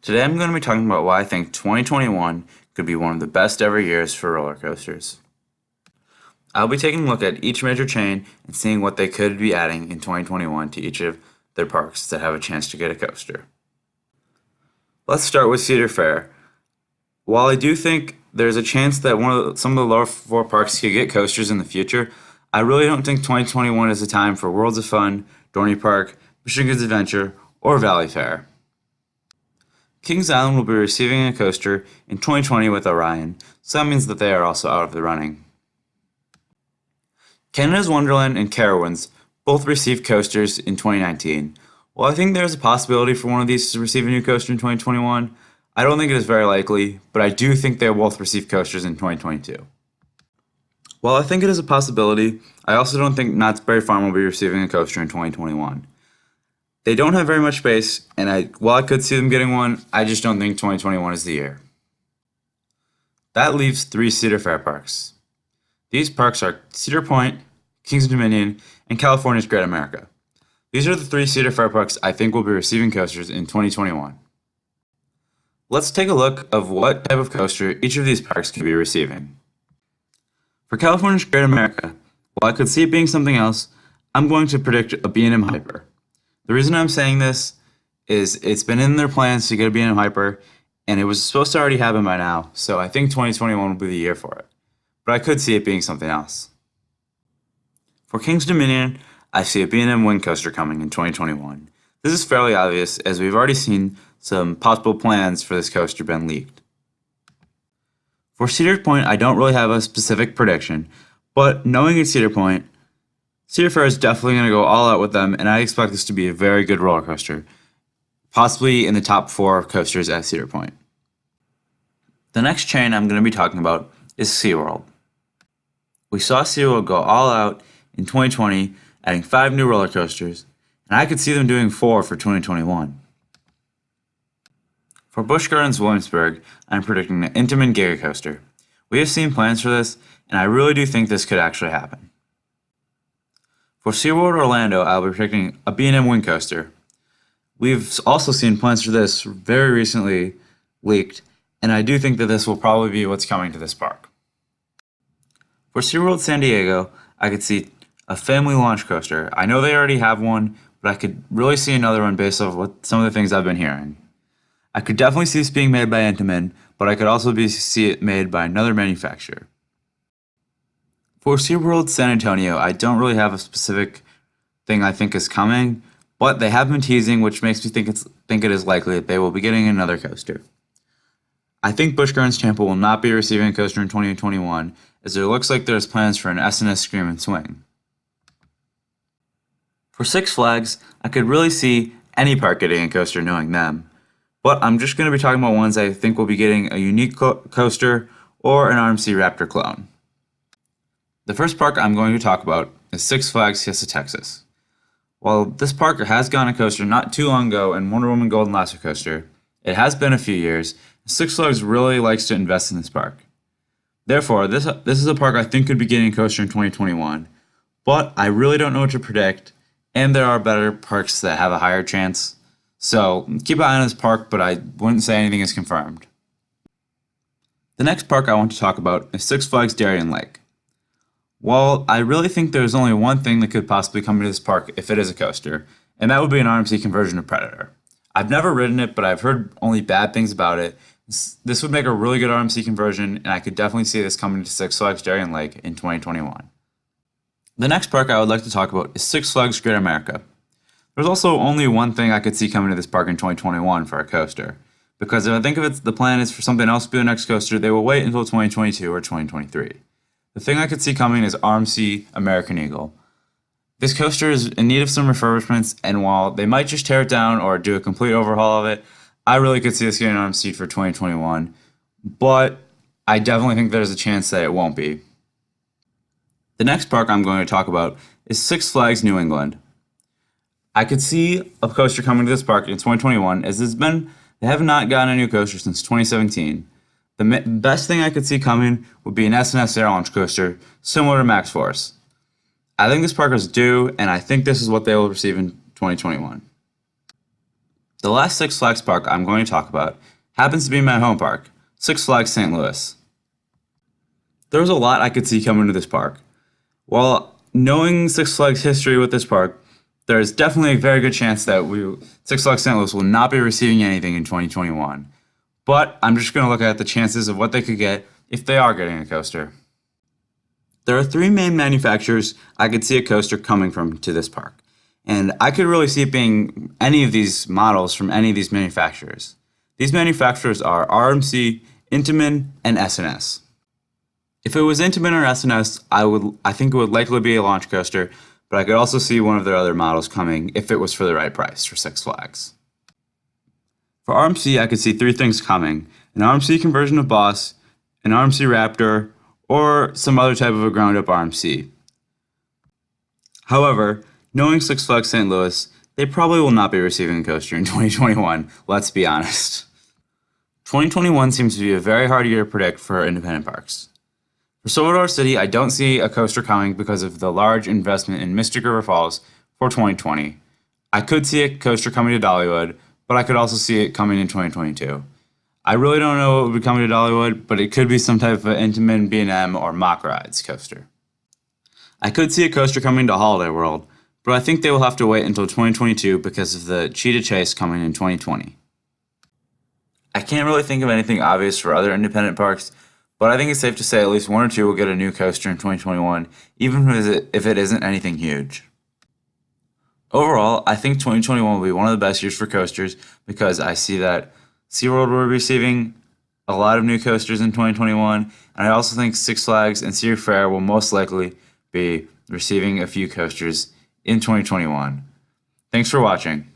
Today I'm going to be talking about why I think 2021 could be one of the best ever years for roller coasters. I'll be taking a look at each major chain and seeing what they could be adding in 2021 to each of their parks that have a chance to get a coaster. Let's start with Cedar Fair. While I do think there's a chance that some of the lower four parks could get coasters in the future, I really don't think 2021 is the time for Worlds of Fun, Dorney Park, Busch Gardens Adventure, or Valley Fair. Kings Island will be receiving a coaster in 2020 with Orion, so that means that they are also out of the running. Canada's Wonderland and Carowinds both received coasters in 2019. While I think there is a possibility for one of these to receive a new coaster in 2021, I don't think it is very likely, but I do think they will both receive coasters in 2022. While I think it is a possibility, I also don't think Knott's Berry Farm will be receiving a coaster in 2021. They don't have very much space, and while I could see them getting one, I just don't think 2021 is the year. That leaves 3 Cedar Fair parks. These parks are Cedar Point, Kings Dominion, and California's Great America. These are the 3 Cedar Fair parks I think will be receiving coasters in 2021. Let's take a look of what type of coaster each of these parks could be receiving. For California's Great America, while I could see it being something else, I'm going to predict a B&M Hyper. The reason I'm saying this is it's been in their plans to get a B&M Hyper, and it was supposed to already happen by now, so I think 2021 will be the year for it. But I could see it being something else. For Kings Dominion, I see a B&M Wing Coaster coming in 2021. This is fairly obvious, as we've already seen some possible plans for this coaster been leaked. For Cedar Point, I don't really have a specific prediction, but knowing it's Cedar Point, Cedar Fair is definitely going to go all out with them, and I expect this to be a very good roller coaster, possibly in the top 4 coasters at Cedar Point. The next chain I'm going to be talking about is SeaWorld. We saw SeaWorld go all out in 2020, adding 5 new roller coasters, and I could see them doing 4 for 2021. For Busch Gardens Williamsburg, I'm predicting the Intamin Giga Coaster. We have seen plans for this, and I really do think this could actually happen. For SeaWorld Orlando, I'll be predicting a B&M Wing Coaster. We've also seen plans for this very recently leaked, and I do think that this will probably be what's coming to this park. For SeaWorld San Diego, I could see a family launch coaster. I know they already have one, but I could really see another one based off what some of the things I've been hearing. I could definitely see this being made by Intamin, but I could also see it made by another manufacturer. For SeaWorld San Antonio, I don't really have a specific thing I think is coming, but they have been teasing, which makes me think it is likely that they will be getting another coaster. I think Busch Gardens Tampa will not be receiving a coaster in 2021, as it looks like there's plans for an S&S Scream and Swing. For Six Flags, I could really see any park getting a coaster knowing them. But I'm just going to be talking about ones I think will be getting a unique coaster or an RMC Raptor clone. The first park I'm going to talk about is Six Flags Fiesta, Texas. While this park has gotten a coaster not too long ago in Wonder Woman Golden Lasso Coaster, it has been a few years, and Six Flags really likes to invest in this park. Therefore, this is a park I think could be getting a coaster in 2021, but I really don't know what to predict, and there are better parks that have a higher chance. So keep an eye on this park, but I wouldn't say anything is confirmed. The next park I want to talk about is Six Flags Darien Lake. While I really think there's only one thing that could possibly come to this park if it is a coaster, and that would be an RMC conversion of Predator. I've never ridden it, but I've heard only bad things about it. This would make a really good RMC conversion, and I could definitely see this coming to Six Flags Darien Lake in 2021. The next park I would like to talk about is Six Flags Great America. There's also only one thing I could see coming to this park in 2021 for a coaster, because if I think of it, the plan is for something else to be the next coaster, they will wait until 2022 or 2023. The thing I could see coming is RMC American Eagle. This coaster is in need of some refurbishments, and while they might just tear it down or do a complete overhaul of it, I really could see this getting RMC'd for 2021, but I definitely think there's a chance that it won't be. The next park I'm going to talk about is Six Flags New England. I could see a coaster coming to this park in 2021, as they have not gotten a new coaster since 2017. The best thing I could see coming would be an S&S Air Launch coaster, similar to Max Force. I think this park is due, and I think this is what they will receive in 2021. The last Six Flags park I'm going to talk about happens to be my home park, Six Flags St. Louis. There's a lot I could see coming to this park. While knowing Six Flags history with this park, there's definitely a very good chance that Six Flags St. Louis will not be receiving anything in 2021. But I'm just going to look at the chances of what they could get if they are getting a coaster. There are three main manufacturers I could see a coaster coming from to this park. And I could really see it being any of these models from any of these manufacturers. These manufacturers are RMC, Intamin, and S&S. If it was Intamin or S&S, I think it would likely be a launch coaster, but I could also see one of their other models coming if it was for the right price for Six Flags. For RMC, I could see three things coming: an RMC conversion of Boss, an RMC Raptor, or some other type of a ground-up RMC. However, knowing Six Flags St. Louis, they probably will not be receiving a coaster in 2021, let's be honest. 2021 seems to be a very hard year to predict for independent parks. For Silver City, I don't see a coaster coming because of the large investment in Mystic River Falls for 2020. I could see a coaster coming to Dollywood, but I could also see it coming in 2022. I really don't know what would be coming to Dollywood, but it could be some type of Intamin, B&M, or Mock Rides coaster. I could see a coaster coming to Holiday World, but I think they will have to wait until 2022 because of the Cheetah Chase coming in 2020. I can't really think of anything obvious for other independent parks, but I think it's safe to say at least one or two will get a new coaster in 2021, even if it isn't anything huge. Overall, I think 2021 will be one of the best years for coasters because I see that SeaWorld will be receiving a lot of new coasters in 2021, and I also think Six Flags and Cedar Fair will most likely be receiving a few coasters in 2021. Thanks for watching.